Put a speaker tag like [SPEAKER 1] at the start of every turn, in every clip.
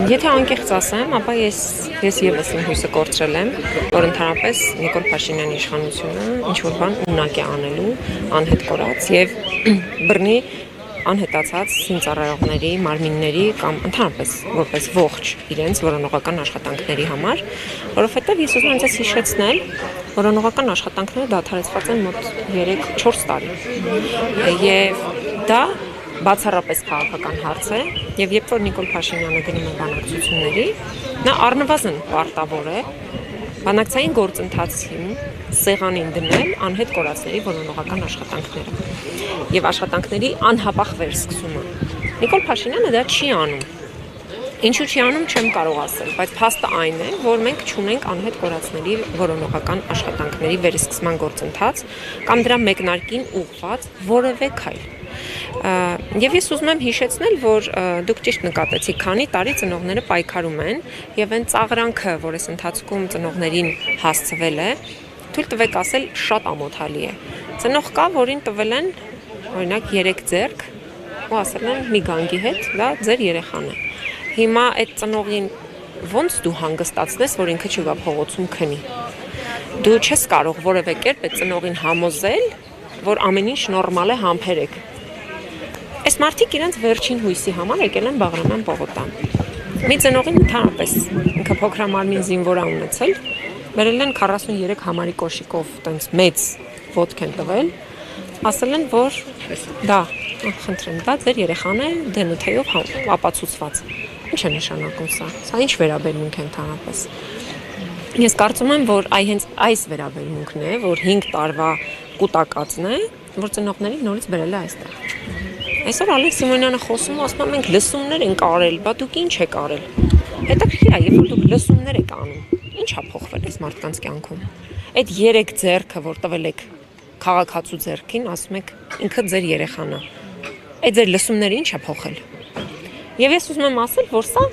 [SPEAKER 1] Եթե անկեղծ ասեմ, ապա ես եւս իմ հույսը կորցրել եմ, որ ընդհանրապես Նիկոլ Փաշինյանի իշխանությունը ինչ-որ բան ունակ է անելու, անհետ կորած եւ բռնի անհետացած զինծառայողների, մարմինների կամ ընդհանրապես որպես ողջ իրենց որոնողական աշխատանքների համար, որովհետեւ ես ուզում եմ ձեզ հիշեցնել, որոնողական աշխատանքները դադարեցված են մոտ 3-4 տարի։ Եվ դա բացառապես քաղաքական հարց է, եւ երբ որ Նիկոլ Փաշինյանը գնում է բանակցությունների, նա առնվազն պարտավոր է բանակցային գործընթացին սեղանին դնել անհետ կորածների որոնողական աշխատանքները եւ աշխատանքների անհապաղ վերսկսումը։ Նիկոլ Փաշինյանը դա չի անում։ Ինչու չի անում, չեմ կարող ասել, բայց փաստը այն է, որ մենք չունենք անհետ կորածների որոնողական աշխատանքների վերսկսման գործընթաց կամ դրա մեկնարկին ուղղված որևէ քայլ։ Եվ ես ուզում եմ հիշեցնել, որ դուք ճիշտ նկատեցիք, քանի տարի ծնողները պայքարում են եւ այն ծաղրանքը, որ այս ընթացքում ծնողներին հասցվել է, թույլ տվեք ասել, շատ ամոթալի է։ Ծնող կա, որին տվել են, օրինակ 3 ձեռք ու ասել են մի գանգի հետ, դա ձեր երեխան է։ Հիմա այդ ծնողին ոնց դու հանգստացնես, որ ինքը չգա փողոցում քնի։ Դու չես կարող որևէ կերպ այդ ծնողին համոզել, որ ամեն ինչ նորմալ է, համբերեք։ Այս մարդիկ իրենց վերջին հույսի համար եկել են Բաղրամյան պողոտան։ Մի ծնողին ընդհանրապես ինքը փոքրամարմին զինվոր է ունեցել, բերել են 43 համարի կոշիկով, տենց մեծ ոտք են տվել, ասել են, որ դա, խնդրեմ, դա ձեր երեխան է դենոթեյով ապացուցված։ Ինչ է նշանակում սա։ Սա ինչ վերաբերմունք է ընդհանրապես։ Ես կարծում եմ, որ հենց այս վերաբերմունքն է, որ 5 տարվա կուտակածն է, որ ծնողներին նորից բերել է այստեղ։ Այսօր Ալեն Սիմոնյանը խոսում, ասում է մենք լսումներ ենք արել, բա դուք ինչ եք արել։ Հետաքրքիր է, երբ որ դուք լսումներ եք անում, ինչ է փոխվել այս մարդկանց կյանքում։ Այդ 3 ձեռքը, որ տվել եք քաղաքացու ձեռքին, ասում եք ինքը ձեր երեխան է։ Այդ ձեր լսումները ինչ է փոխել։ Եվ ես ուզում եմ ասել, որ սա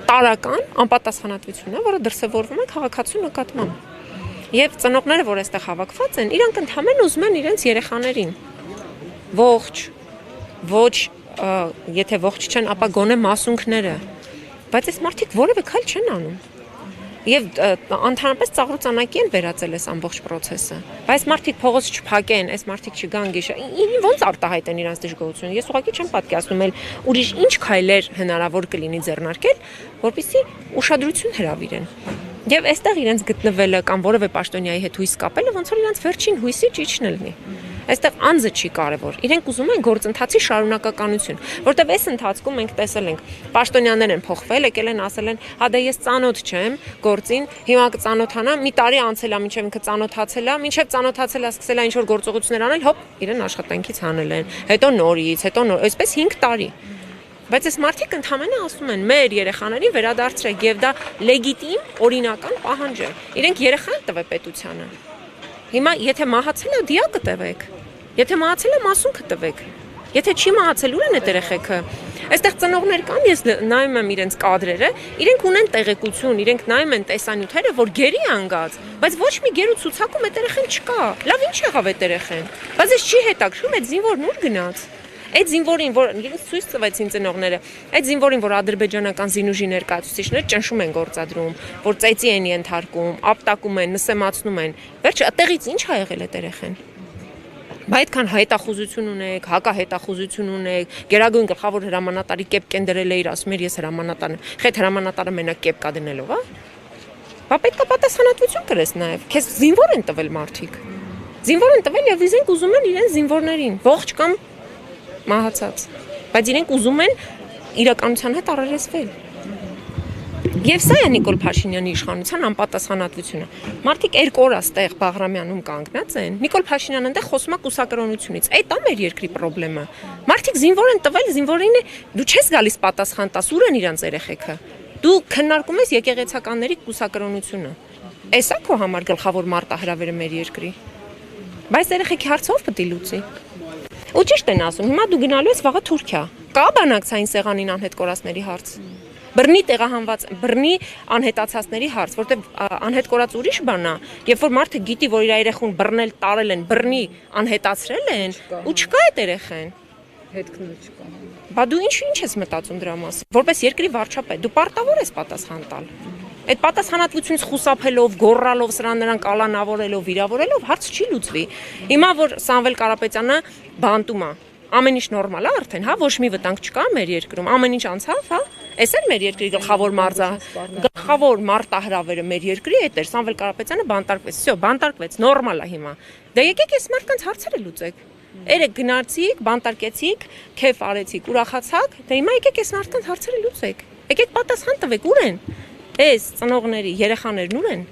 [SPEAKER 1] տարական անպատասխանատվություն է, որը դրսևորվում է քաղաքացու նկատմամբ։ Եվ ծնողները, որ այստեղ հավաքված են, իրանք ընդհանրեն ուզում են իրենց երեխաներին ողջ, ոչ, եթե ողջ չեն, ապա գոնե մասունքները, բայց այս մարդիկ որևէ քայլ չեն անում։ Եվ ընդհանրապես ծաղրուծանակի են վերածել այս ամբողջ process-ը։ Բայց մարդիկ փողոց չփակեն, այս մարդիկ չգան գիշեր, ոնց արտահայտեն իրենց դժգոհությունը։ Ես ուղղակի չեմ պատկերացնում էլ ուրիշ ինչ քայլեր հնարավոր կլինի ձեռնարկել, որպեսզի ուշադրություն հրավիրեն։ Եվ այստեղ իրենց գտնվելը կամ որևէ պաշտոնյայի հետ հույս կապելը ոնց որ իրենց վերջին հույսի ճիճն լինի։ Այստեղ անձը չի կարևոր։ Իրենք ուզում են գործընթացի շարունակականություն, որտեղ այս ընթացքում մենք տեսել ենք, պաշտոնյաներ են փոխվել, եկել են ասել են, հա դե ես ծանոթ չեմ գործին, հիմա կծանոթանամ, մի տարի անցել է, մինչև ինքը ծանոթացել է, մինչև ծանոթացել է, սկսել է ինչ-որ գործողություններ անել, հոպ, իրեն աշխատանքից հանել են, հետո նորից, այսպես 5 տարի։ Բայց այս մարդիկ ընդհանրապես ասում են, մեր երեխաներին վերադարձրեք, եւ դա լեգիտիմ, օրինական պահանջ է։ Իրենք երեխան տվե պետությանը։ Հիմա եթե մահացել է, դիակը տվեք։ Եթե մահացել է, մասունքը տվեք։ Եթե չի մահացել, ուր են այդ երեխեքը։ Այստեղ ծնողներ կան, ես նայում եմ իրենց կադրերը, իրենք ունեն տեղեկություն, իրենք նայում են տեսանյութերը, որ գերի անգած, բայց ոչ մի գերու ցուցակում այդ երեխան չկա։ Լավ, ինչ եղավ այդ երեխան։ Բայց ես չի հետաքրքրում այդ զինվորն ուր գնաց։ Այդ զինվորին, որ իրենց ցույց տվեցին ծնողները, այդ զինվորին, որ ադրբեջանական զինուժի ներկայացուցիչները ճնշում են գործադրում, որ ծեծի են ենթարկում, ապտակում են, նսեմացնում են, վերջը այդտեղից ինչ ա եղել այդ երեխան։ Բայց այդքան հետախուզություն ունեք, հակահետախուզություն ունեք, Գերագույն գլխավոր հրամանատարի կեպ կենդրել էիր, ասում էր ես հրամանատար եմ, խեթ հրամանատարը մենակ կեպ կա դնելով, հա։ Բա պետք է պատասխանատվություն կրես նաև, քեզ զինվոր են տվել մարդիկ։ Զինվոր են տվել եւ իրենք ուզում են իրենց զինվորներին, ողջ կամ մահացած, բայց իրենք ուզում են իրականության հետ առերեսվել։ Եվ սա է Նիկոլ Փաշինյանի իշխանության անպատասխանատվությունը։ Մարդիկ 2 օր աստեղ Բաղրամյանում կանգնած են։ Նիկոլ Փաշինյանը այնտեղ խոսում է կուսակրոնությունից։ Այդ է մեր երկրի խնդրեմը։ Մարդիկ զինվոր են տվել, զինվորին դու չես գալիս պատասխան տաս, ուր են իրանց երեխեքը։ Դու քննարկում ես եկեղեցականների կուսակրոնությունը։ Էս է քո համար գլխավոր մարտահրավերը մեր երկրի։ Բայց երեխեքի հարցը ով պետք է լուծի։ Ու ճիշտ են ասում, հիմա դու գնալու ես վաղը Թուրքիա։ Կա բանակցային սեղանին անհետ կորածների հարց։ Բռնի տեղահանված, բռնի անհետացածների հարց, որտեղ անհետ կորած ուրիշ բան է, երբ որ մարդը գիտի, որ իր երեխուն բռնել, տարել են, բռնի անհետացրել են, ու չկա այդ երեխան։
[SPEAKER 2] Հետքնը չկա։
[SPEAKER 1] Բա դու ինչ ես մտածում դրա մասին։ Որպես երկրի վարչապետ, դու պարտավոր ես պատասխան տալ։ Այդ պատասխանատվությունից խուսափելով, գոռալով, սրան նրան կալանավորելով, վիրավորելով հարց չի լուծվի։ Հիմա որ Սամվել Կարապետյանը բանտում է, ամեն ինչ նորմալ է արդեն, հա, ոչ մի վտանգ չկա մեր երկրում, ամեն ինչ անցավ, հա։ Էս էլ մեր երկրի գլխավոր մարտահրավերը մեր երկրի հետ էր, Սամվել Կարապետյանը բանտարկվեց, всё, բանտարկվեց, նորմալ է հիմա։ Դե եկեք այս մարդկանց հարցերը լուծեք։ Երեք գնացիք, բանտարկեցիք, քեֆ արեցիք, ուրախացաք, դե հիմա եկեք այս մարդկանց հարցերը լուծեք։ Եկեք պատասխան տվեք, ուր են։ Էս ծնողների երեխաներն ուր են։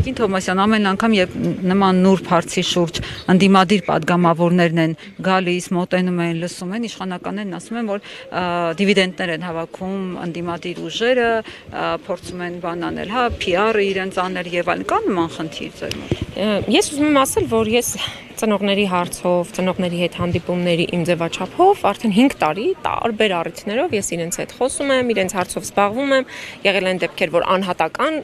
[SPEAKER 2] Տիկին Թովմասյան, ամեն անգամ երբ նման նուրբ հարցի շուրջ ընդդիմադիր падգամավորներն են գալիս, մոտենում են, լսում են, իշխանականներն ասում են, որ դիվիդենտներ են հավաքում ընդդիմադիր ուժերը, փորձում են բան անել, հա, PR-ը իրենց անել եւ այլն, կա նման խնդիր ձեր մոտ։
[SPEAKER 1] Ես ուզում եմ ասել, որ ես ծնողների հարցով, ծնողների հետ հանդիպումների իմ ձևաչափով արդեն 5 տարի տարբեր առիթներով ես իրենց հետ խոսում եմ, իրենց հարցով զբաղվում եմ, եղել են դեպքեր, որ անհատական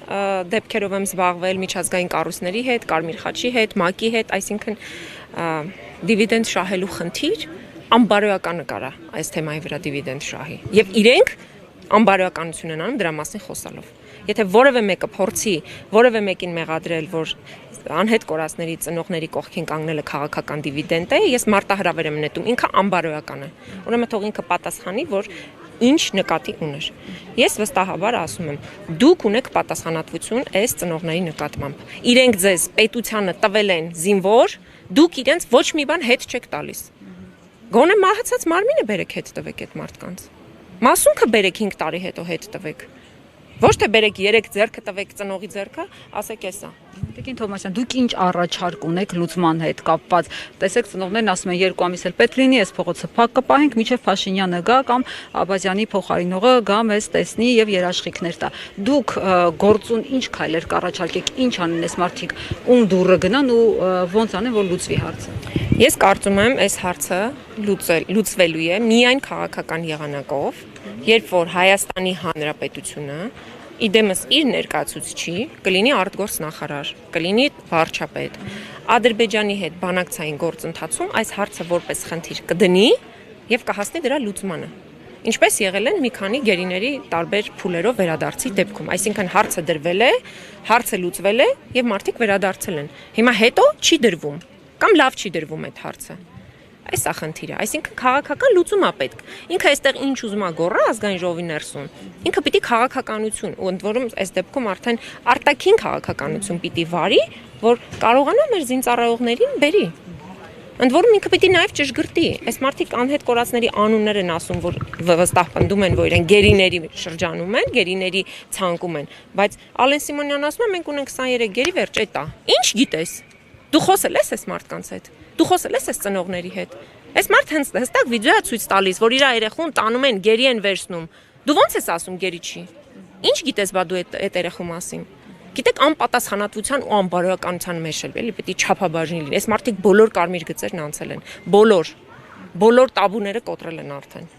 [SPEAKER 1] դեպքերով եմ զբաղվել միջազգային կառույցների հետ, Կարմիր խաչի հետ, ՄԱԿ-ի հետ, այսինքն դիվիդենդ շահելու խնդիր անբարոյականը կարա այս թեմայի վրա դիվիդենդ շահի։ Եվ իրենք անբարոյականություն են անում դրա մասին խոսալով։ Եթե որևէ մեկը փորձի որևէ մեկին մեղադրել, որ անհետ կորածների ծնողների կողքին կանգնելը քաղաքական դիվիդենդ է, ես մարտահրավեր եմ նետում, ինքը անբարոյական է։ Ուրեմն թող ինքը պատասխանի, որ ինչ նկատի ուներ։ Ես վստահաբար ասում եմ, դուք ունեք պատասխանատվություն այս ծնողների նկատմամբ։ Իրենք ձեզ պետությանը տվել են զինվոր, դուք իրենց ոչ մի բան հետ չեք տալիս։ Գոնե մահացած մարմինը բերեք հետ տվեք այդ մարդկանց։ Մասունքը բերեք 5 տարի հետո հետ տվեք։ Ոչ թե բերեք 3 ձեռքը տվեք ծնողի ձեռքը, ասեք էսա։
[SPEAKER 2] Տիկին Թովմասյան, դուք ինչ առաջարկ ունեք լուծման հետ կապված։ Տեսեք, ծնողներն ասում են 2 ամիս էլ պետք լինի, այս փողոցը փակ կպահենք, մինչև Փաշինյանը գա կամ Աբազյանի փոխարինողը գա, մեզ տեսնի եւ երաշխիքներ տա։ Դուք գործուն ինչ քայլեր կառաջարկեք, ինչ անեն այս մարդիկ, ում դուրը գնան ու ոնց անեն, որ լուծվի հարցը։
[SPEAKER 1] Ես կարծում եմ, այս հարցը լուծվելու է միայն քաղաքական եղանակով, երբ որ Հայաստանի Հանրապետությունը իդեմս իր ներկայացուցիչի կլինի արտգործնախարար, կլինի վարչապետ, Ադրբեջանի հետ բանակցային գործընթացում այս հարցը որպես խնդիր կդնի եւ կհասնի դրա լուծմանը։ Ինչպես եղել են մի քանի գերիների տարբեր փուլերով վերադարձի դեպքում, այսինքն հարցը դրվել է, հարցը լուծվել է եւ մարդիկ վերադարձել են։ Հիմա հետո չի դրվում կամ լավ չի դրվում այդ հարցը։ Այս է խնդիրը, այսինքն քաղաքական լուծում է պետք։ Ինքը այստեղ ինչ ուզում է գոռա ազգային ժողովի ներսում։ Ինքը պիտի քաղաքականություն, ու ընդ որում այս դեպքում արդեն արտաքին քաղաքականություն պիտի վարի, որ կարողանա մեր զինծառայողներին բերի։ Ընդ որում ինքը պիտի նաև ճշգրտի։ Այս մարդիկ անհետ կորածների անուններ են ասում, որ վստահ պնդում են, որ իրեն գերիների շրջանում են, գերիների ցանկում են, բայց Ալեն Սիմոնյանն ասում է, մենք ունենք 23 գերի, վերջ էտա։ Ինչ գիտես։ Դու խոսել ես այս մարդկանց հետ։ Դու խոսել ես այս ծնողների հետ։ Այս մարդ հստակ վիդեո է ցույց տալիս, որ իր երեխուն տանում են, գերի են վերցնում։ Դու ո՞նց ես ասում գերի չի։ Ինչ գիտես բա դու այդ երեխու մասին։ Գիտեք, անպատասխանատվության ու անբարոյականության մեջ էլ էլի պետք է չափաբաժին լինի։ Այս մարդիկ բոլոր կարմիր գծերն անցել են։ Բոլոր տաբուները կոտրել են արդեն։